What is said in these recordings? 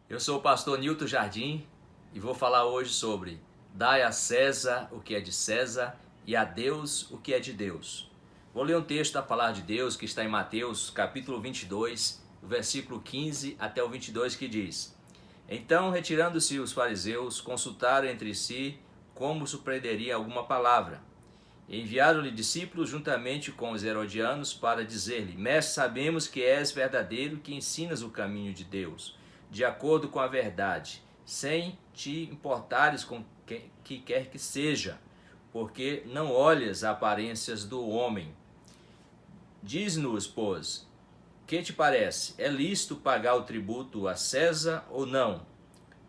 Eu sou o pastor Nilton Jardim e vou falar hoje sobre dai a César o que é de César e a Deus o que é de Deus. Vou ler um texto da palavra de Deus que está em Mateus capítulo 22, versículo 15 até o 22, que diz: Então, retirando-se os fariseus, consultaram entre si como surpreenderia alguma palavra. Enviaram-lhe discípulos juntamente com os herodianos para dizer-lhe: Mestre, sabemos que és verdadeiro, que ensinas o caminho de Deus, de acordo com a verdade, sem te importares com que quer que seja, porque não olhas as aparências do homem. Diz-nos, pois, que te parece? É lícito pagar o tributo a César ou não?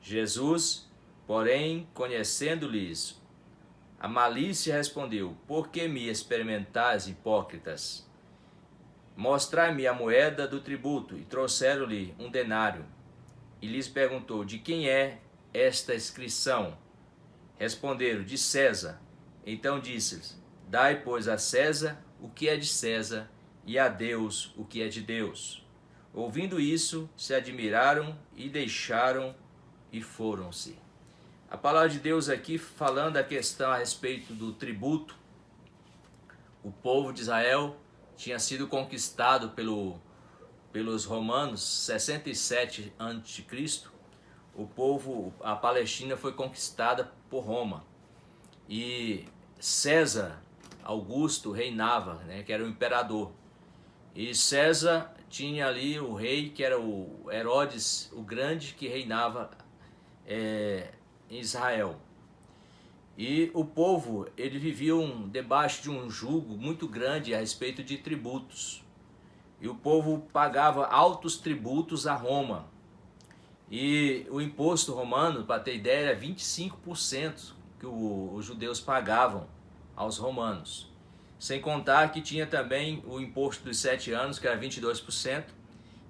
Jesus, porém, conhecendo-lhes a malícia, respondeu: Por que me experimentais, hipócritas? Mostrai-me a moeda do tributo. E trouxeram-lhe um denário. E lhes perguntou: De quem é esta inscrição? Responderam: De César. Então disse-lhes: Dai, pois, a César o que é de César, e a Deus o que é de Deus. Ouvindo isso, se admiraram e deixaram e foram-se. A palavra de Deus aqui falando a questão a respeito do tributo. O povo de Israel tinha sido conquistado pelos romanos 67 a.C. A Palestina foi conquistada por Roma. E César Augusto reinava, né, que era o imperador. E César tinha ali o rei, que era o Herodes o Grande, que reinava em Israel. E o povo, ele vivia debaixo de um jugo muito grande a respeito de tributos. E o povo pagava altos tributos a Roma. E o imposto romano, para ter ideia, era 25% que os judeus pagavam aos romanos. Sem contar que tinha também o imposto dos 7 anos, que era 22%,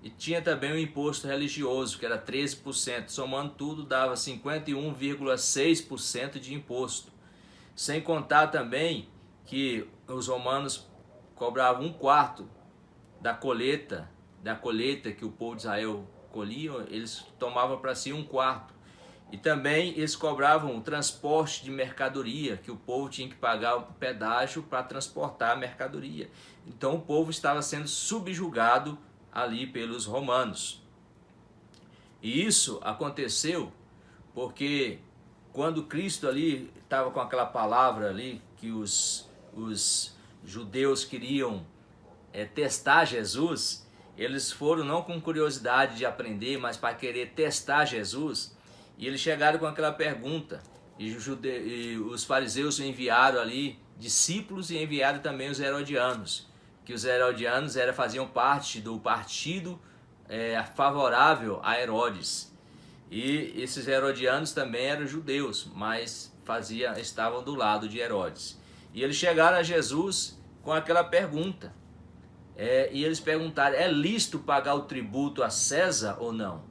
e tinha também o imposto religioso, que era 13%. Somando tudo, dava 51,6% de imposto. Sem contar também que os romanos cobravam um quarto da colheita que o povo de Israel colhia, eles tomavam para si um quarto. E também eles cobravam o transporte de mercadoria, que o povo tinha que pagar o pedágio para transportar a mercadoria. Então o povo estava sendo subjugado ali pelos romanos. E isso aconteceu porque quando Cristo ali estava com aquela palavra ali que os judeus queriam testar Jesus, eles foram não com curiosidade de aprender, mas para querer testar Jesus. E eles chegaram com aquela pergunta, e os fariseus enviaram ali discípulos e enviaram também os herodianos, que os herodianos faziam parte do partido favorável a Herodes. E esses herodianos também eram judeus, mas estavam do lado de Herodes. E eles chegaram a Jesus com aquela pergunta. E eles perguntaram: é lícito pagar o tributo a César ou não?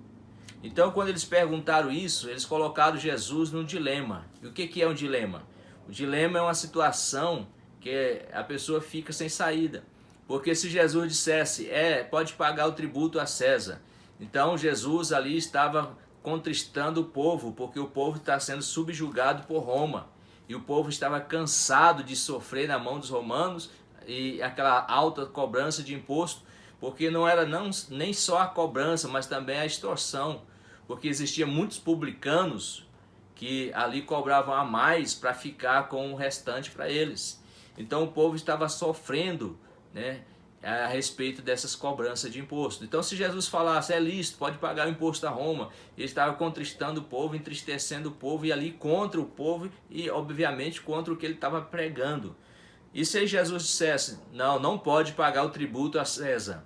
Então, quando eles perguntaram isso, eles colocaram Jesus num dilema. E o que é um dilema? O dilema é uma situação que a pessoa fica sem saída. Porque se Jesus dissesse: pode pagar o tributo a César, então Jesus ali estava contristando o povo, porque o povo está sendo subjugado por Roma. E o povo estava cansado de sofrer na mão dos romanos e aquela alta cobrança de imposto, porque não era nem só a cobrança, mas também a extorsão, porque existia muitos publicanos que ali cobravam a mais para ficar com o restante para eles. Então o povo estava sofrendo, né, a respeito dessas cobranças de imposto. Então, se Jesus falasse: é lícito, pode pagar o imposto a Roma, ele estava contristando o povo, entristecendo o povo, e ali contra o povo e obviamente contra o que ele estava pregando. E se Jesus dissesse: não pode pagar o tributo a César,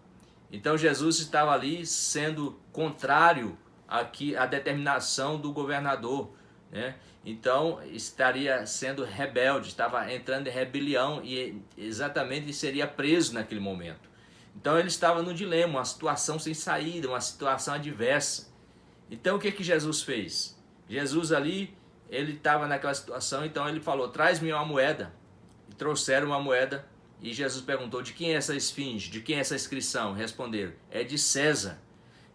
então Jesus estava ali sendo contrário à determinação do governador, né? Então estaria sendo rebelde, estava entrando em rebelião e exatamente seria preso naquele momento. Então ele estava no dilema, uma situação sem saída, uma situação adversa. Então o que Jesus fez? Jesus ali, ele estava naquela situação, então ele falou: traz-me uma moeda. E trouxeram uma moeda e Jesus perguntou: de quem é essa esfinge? De quem é essa inscrição? Responderam: é de César.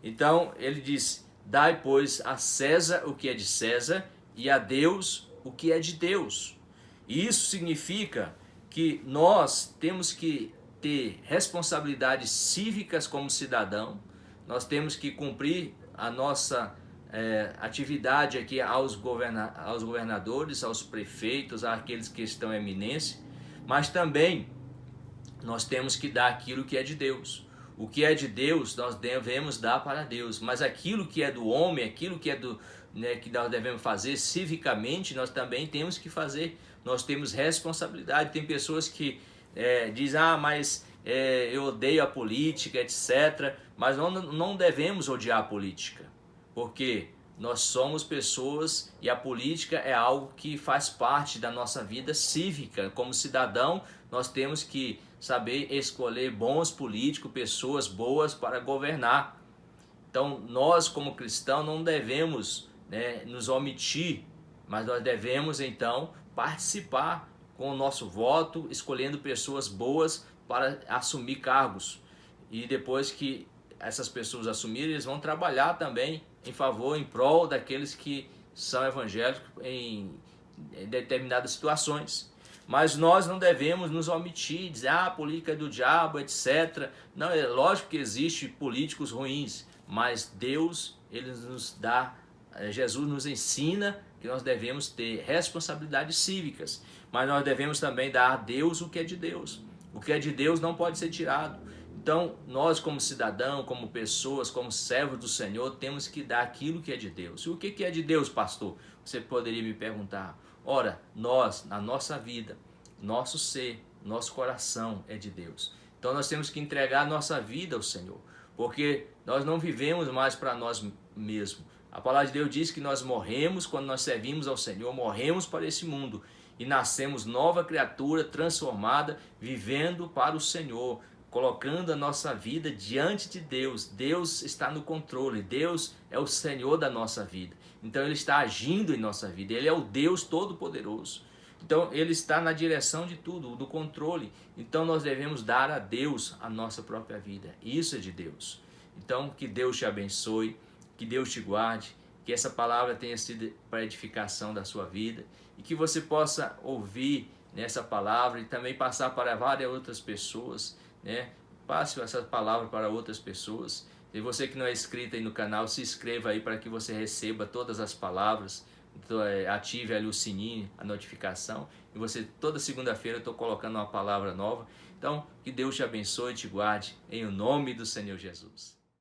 Então ele disse: Dai, pois, a César o que é de César e a Deus o que é de Deus. E isso significa que nós temos que ter responsabilidades cívicas como cidadão, nós temos que cumprir a nossa atividade aqui aos governadores, aos prefeitos, àqueles que estão em eminência, mas também nós temos que dar aquilo que é de Deus. O que é de Deus nós devemos dar para Deus, mas aquilo que é do homem, aquilo que é que nós devemos fazer civicamente, nós também temos que fazer. Nós temos responsabilidade. Tem pessoas que dizem, mas eu odeio a política, etc. Mas não devemos odiar a política, porque nós somos pessoas e a política é algo que faz parte da nossa vida cívica. Como cidadão, nós temos que saber escolher bons políticos, pessoas boas para governar. Então, nós como cristãos não devemos nos omitir, mas nós devemos então participar com o nosso voto, escolhendo pessoas boas para assumir cargos. E depois que essas pessoas assumirem, eles vão trabalhar também em favor, em prol daqueles que são evangélicos em determinadas situações. Mas nós não devemos nos omitir, dizer, a política é do diabo, etc. Não, é lógico que existe políticos ruins, mas Deus, ele nos dá, Jesus nos ensina que nós devemos ter responsabilidades cívicas, mas nós devemos também dar a Deus o que é de Deus. O que é de Deus não pode ser tirado. Então, nós como cidadão, como pessoas, como servos do Senhor, temos que dar aquilo que é de Deus. E o que é de Deus, pastor? Você poderia me perguntar. Ora, nós, na nossa vida, nosso ser, nosso coração é de Deus. Então nós temos que entregar a nossa vida ao Senhor, porque nós não vivemos mais para nós mesmos. A palavra de Deus diz que nós morremos quando nós servimos ao Senhor, morremos para esse mundo e nascemos nova criatura transformada, vivendo para o Senhor, colocando a nossa vida diante de Deus. Deus está no controle, Deus é o Senhor da nossa vida. Então Ele está agindo em nossa vida, Ele é o Deus Todo-Poderoso. Então Ele está na direção de tudo, do controle. Então nós devemos dar a Deus a nossa própria vida. Isso é de Deus. Então que Deus te abençoe, que Deus te guarde, que essa palavra tenha sido para edificação da sua vida e que você possa ouvir nessa palavra e também passar para várias outras pessoas, Passe essa palavra para outras pessoas. E você que não é inscrito aí no canal, se inscreva aí para que você receba todas as palavras. Então, ative ali o sininho, a notificação. E você, toda segunda-feira eu estou colocando uma palavra nova. Então, que Deus te abençoe e te guarde, em o nome do Senhor Jesus.